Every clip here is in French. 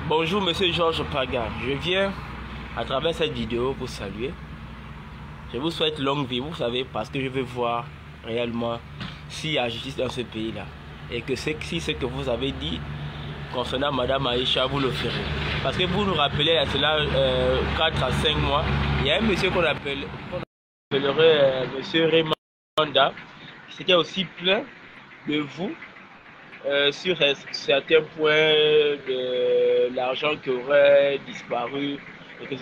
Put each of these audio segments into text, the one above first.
Bonjour Monsieur Georges Paga, je viens à travers cette vidéo vous saluer. Je vous souhaite longue vie, vous savez, parce que je veux voir réellement s'il y a justice dans ce pays-là. Et que si ce que vous avez dit concernant Madame Aïcha, vous le ferez. Parce que vous nous rappelez à cela 4 à 5 mois, il y a un monsieur qu'on appellerait Monsieur Raymond, qui s'était aussi plaint de vous sur certains points de l'argent qui aurait disparu et que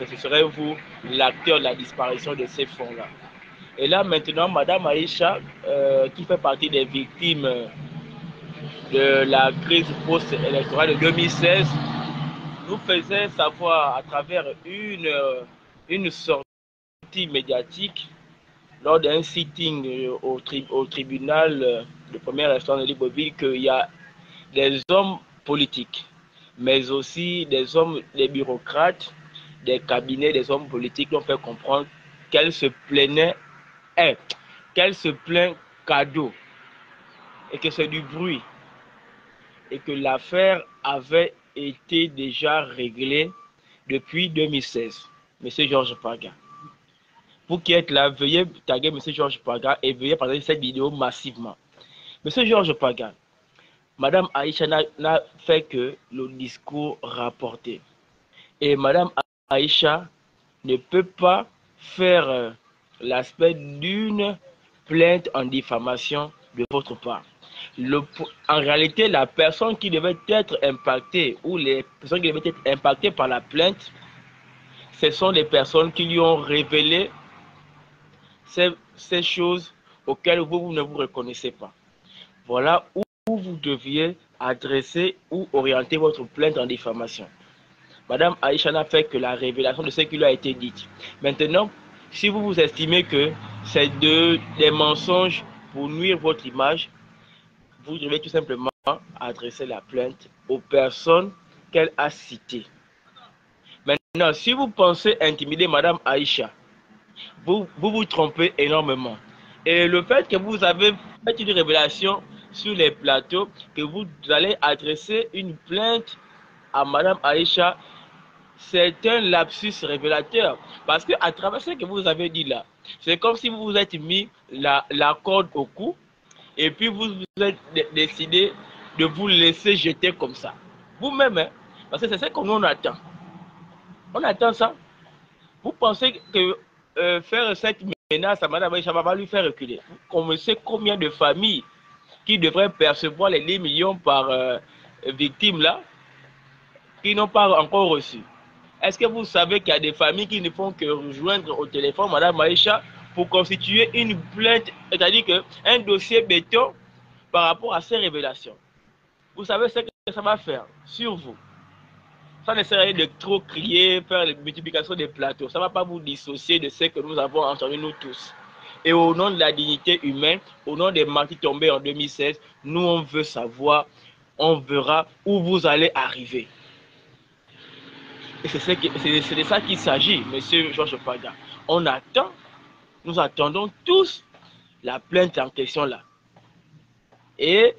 ce serait vous l'acteur de la disparition de ces fonds-là. Et là maintenant, Madame Aïcha, qui fait partie des victimes de la crise post-électorale de 2016, nous faisait savoir à travers une sortie médiatique lors d'un sitting au tribunal de première instance de Libreville qu'il y a des hommes politiques, mais aussi des bureaucrates, des cabinets, des hommes politiques qui ont fait comprendre qu'elle se plaignait, qu'elle se plaint cadeau, et que c'est du bruit, et que l'affaire avait été déjà réglée depuis 2016. Monsieur Georges Paga. Vous qui êtes là, veuillez taguer M. Georges Paga et veuillez partager cette vidéo massivement. M. Georges Paga, Madame Aïcha n'a fait que le discours rapporté. Et Madame Aïcha ne peut pas faire l'aspect d'une plainte en diffamation de votre part. En réalité, la personne qui devait être impactée ou les personnes qui devaient être impactées par la plainte, ce sont les personnes qui lui ont révélé ces choses auxquelles vous ne vous reconnaissez pas. Voilà où vous deviez adresser ou orienter votre plainte en diffamation. Madame Aïcha n'a fait que la révélation de ce qui lui a été dit. Maintenant, si vous estimez que c'est des mensonges pour nuire votre image, vous devez tout simplement adresser la plainte aux personnes qu'elle a citées. Maintenant, si vous pensez intimider Madame Aïcha, vous trompez énormément. Et le fait que vous avez fait une révélation sur les plateaux, que vous allez adresser une plainte à Madame Aïcha, c'est un lapsus révélateur. Parce qu'à travers ce que vous avez dit là, c'est comme si vous vous êtes mis la corde au cou et puis vous êtes décidé de vous laisser jeter comme ça. Vous-même, hein, parce que c'est ce qu'on attend. On attend ça. Vous pensez que faire cette menace à Mme Aïcha va lui faire reculer? Vous connaissez combien de familles qui devraient percevoir les 10 millions par victime là, qui n'ont pas encore reçu? Est-ce que vous savez qu'il y a des familles qui ne font que rejoindre au téléphone Mme Aïcha pour constituer une plainte, c'est-à-dire un dossier béton par rapport à ces révélations? Vous savez ce que ça va faire sur vous? Ça ne sert à rien de trop crier, faire la multiplication des plateaux. Ça ne va pas vous dissocier de ce que nous avons entendu nous tous. Et au nom de la dignité humaine, au nom des martyrs tombés en 2016, nous on veut savoir, on verra où vous allez arriver. Et c'est de ça qu'il s'agit, Monsieur Georges Paga. On attend, nous attendons tous la plainte en question là. Et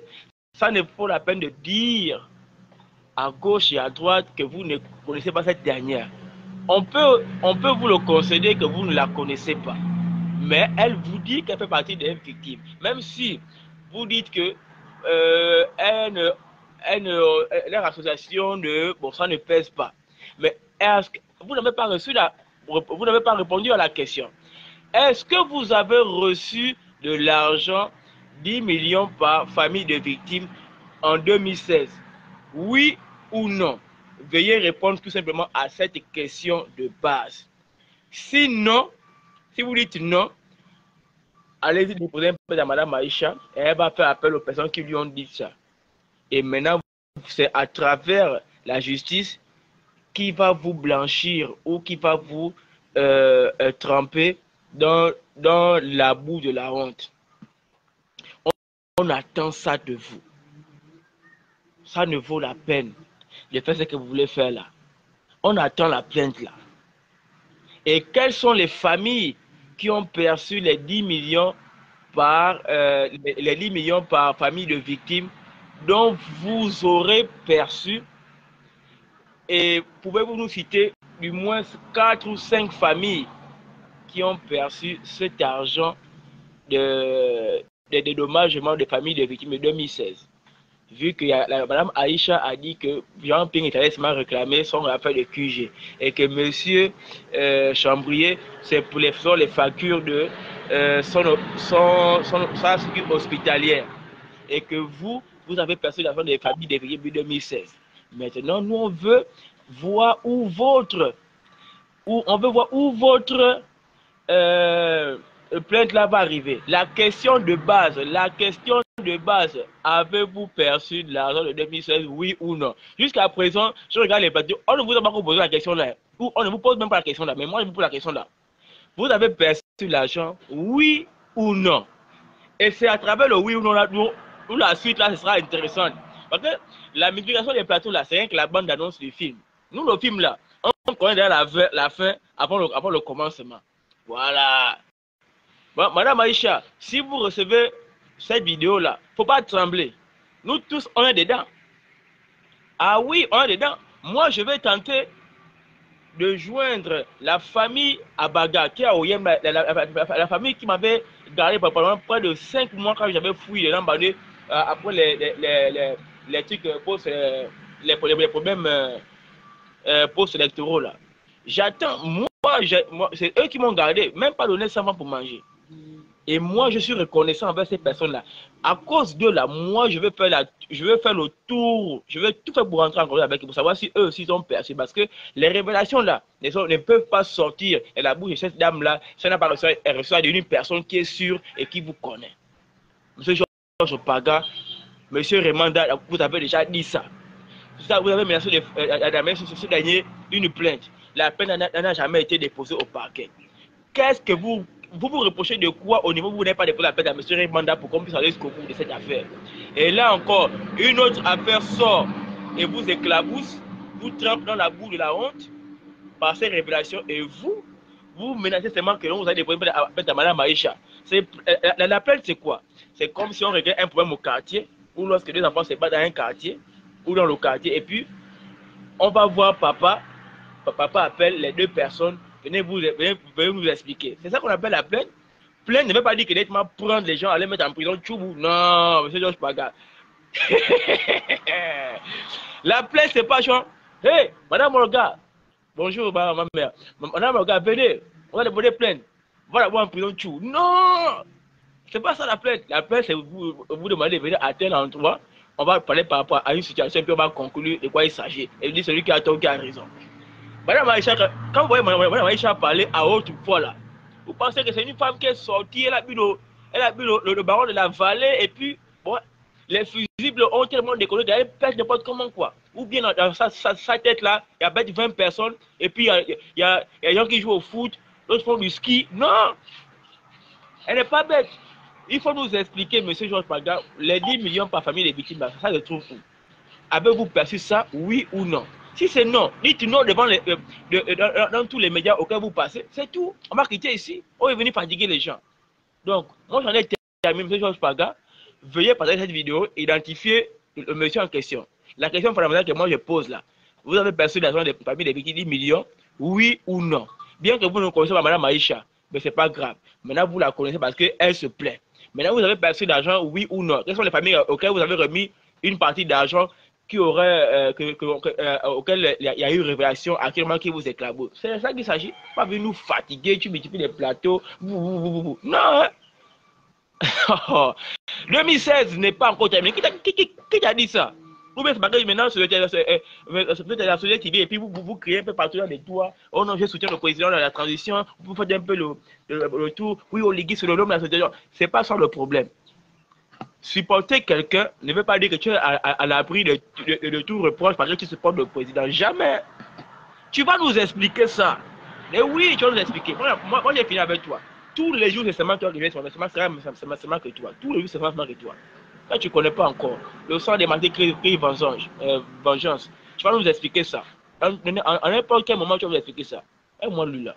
ça ne vaut la peine de dire à gauche et à droite que vous ne connaissez pas cette dernière. On peut vous le concéder que vous ne la connaissez pas. Mais elle vous dit qu'elle fait partie des victimes. Même si vous dites que leur association ça ne pèse pas. Mais vous n'avez pas vous n'avez pas répondu à la question. Est-ce que vous avez reçu de l'argent, 10 millions par famille de victimes en 2016? Oui ou non? Veuillez répondre tout simplement à cette question de base. Sinon, si vous dites non, allez-y déposer un peu à Mme Aïcha et elle va faire appel aux personnes qui lui ont dit ça. Et maintenant, c'est à travers la justice qui va vous blanchir ou qui va vous tremper dans la boue de la honte. On attend ça de vous. Ça ne vaut la peine de faire ce que vous voulez faire là. On attend la plainte là. Et quelles sont les familles qui ont perçu les 10 millions par famille de victimes dont vous aurez perçu, et pouvez-vous nous citer du moins 4 ou 5 familles qui ont perçu cet argent de dédommagement des familles des victimes de 2016? Vu que Madame Aïcha a dit que Jean Ping est allé seulement réclamer son affaire de QG et que Monsieur Chambrier, c'est pour les factures de sa structure hospitalière, et que vous avez perçu l'argent des familles des victimes de 2016. Maintenant, nous on veut voir où votre plainte là va arriver. La question de base, avez-vous perçu de l'argent de 2016, oui ou non? Jusqu'à présent, je regarde les plateaux, on ne vous a pas posé la question là, ou on ne vous pose même pas la question là, mais moi je vous pose la question là. Vous avez perçu l'argent, oui ou non? Et c'est à travers le oui ou non là, où la suite là, ce sera intéressante. Parce que la multiplication des plateaux là, c'est rien que la bande d'annonce du film. Nous, le film là, on connaît déjà la fin avant le commencement. Voilà. Bon, Madame Aïcha, si vous recevez cette vidéo-là, il ne faut pas trembler. Nous tous, on est dedans. Ah oui, on est dedans. Moi, je vais tenter de joindre la famille Abaga, qui est à Oyem, la famille qui m'avait gardé pendant près de 5 mois quand j'avais fouillé les lambadés après les trucs les problèmes post-électoraux là. J'attends, moi c'est eux qui m'ont gardé, même pas donné 100 francs pour manger. Et moi, je suis reconnaissant envers ces personnes-là. À cause d'eux, là, moi, je vais faire le tour. Je vais tout faire pour rentrer en contact avec eux, pour savoir si eux aussi sont perçus. Parce que les révélations, là, ne peuvent pas sortir de la bouche de cette dame-là. Ça n'a pas reçu, elle reçoit d'une personne qui est sûre et qui vous connaît. Monsieur Georges Paga, monsieur Remanda, vous avez déjà dit ça. Vous avez menacé de gagner une plainte. La plainte n'a jamais été déposée au parquet. Qu'est-ce que vous reprochez de quoi au niveau où vous n'avez pas déposé la plainte à M. Remanda pour qu'on puisse aller jusqu'au bout de cette affaire? Et là encore, une autre affaire sort et vous éclabousse, vous trempe dans la boue de la honte par ces révélations, et vous menacez seulement que vous allez déposer la plainte à Mme Aïcha. La plainte, c'est quoi? C'est comme si on regarde un problème au quartier, ou lorsque deux enfants se battent dans un quartier, ou dans le quartier, et puis on va voir papa appelle les deux personnes, venez nous expliquer. C'est ça qu'on appelle la plainte. Plainte ne veut pas dire que directement prendre les gens, aller mettre en prison, tchoubou. Non, monsieur Georges Paga. La plainte, c'est pas genre, hey, madame Olga, bonjour ma mère, madame Olga, venez, on va déposer plainte, voilà, en prison, tchou. Non, c'est pas ça la plainte. La plainte, c'est vous demandez de venir à tel endroit, on va parler par rapport à une situation, puis on va conclure de quoi il s'agit. Et dire celui qui a tort, qui a raison. Madame Aïcha, quand vous voyez Madame Aïcha parler à haute voix là, vous pensez que c'est une femme qui est sortie, elle a vu le baron de la vallée, et puis bon, les fusibles ont tellement déconné qu'elle pèse n'importe comment quoi. Ou bien dans sa tête là, il y a peut-être 20 personnes, et puis il y a des gens qui jouent au foot, d'autres font du ski. Non, elle n'est pas bête. Il faut nous expliquer, monsieur Georges Paga, les 10 millions par famille des victimes, ça se trouve où? Avez-vous perçu ça, oui ou non? Si c'est non, dites non devant dans tous les médias auxquels vous passez, c'est tout. On va quitter ici. On est venu fatiguer les gens. Donc, moi j'en ai terminé, M. Georges Paga. Veuillez partager cette vidéo, identifier le monsieur en question. La question fondamentale que moi je pose là, vous avez perçu l'argent des familles des victimes 10 millions, oui ou non? Bien que vous ne connaissez pas Mme Aïcha, mais ce n'est pas grave. Maintenant, vous la connaissez parce qu'elle se plaît. Maintenant, vous avez perçu l'argent, oui ou non? Quelles sont les familles auxquelles vous avez remis une partie d'argent qui aurait, auquel il y a eu révélation actuellement qui vous éclabousse? C'est ça qu'il s'agit. Pas venir nous fatiguer, tu multiplies les plateaux. Non, hein? 2016 n'est pas encore terminé. Qui t'a dit ça? Ou bien c'est parce que maintenant, la société qui vient et puis vous créez un peu partout dans les toits. Oh non, je soutiens le président de la transition. Vous faites un peu le tour. Oui, on ligue sur le nom de la société. C'est pas ça le problème. Supporter quelqu'un ne veut pas dire que tu es à l'abri de tout reproche parce que tu supportes le président. Jamais. Tu vas nous expliquer ça. Mais oui, tu vas nous expliquer. Moi j'ai fini avec toi. Tous les jours, c'est seulement toi qui viens sur le seulement que toi. Tous les jours, c'est seulement que toi. Quand tu ne connais pas encore, le sang des mandés crée vengeance. Tu vas nous expliquer ça. En n'importe quel moment, tu vas nous expliquer ça. Et moi, lui là.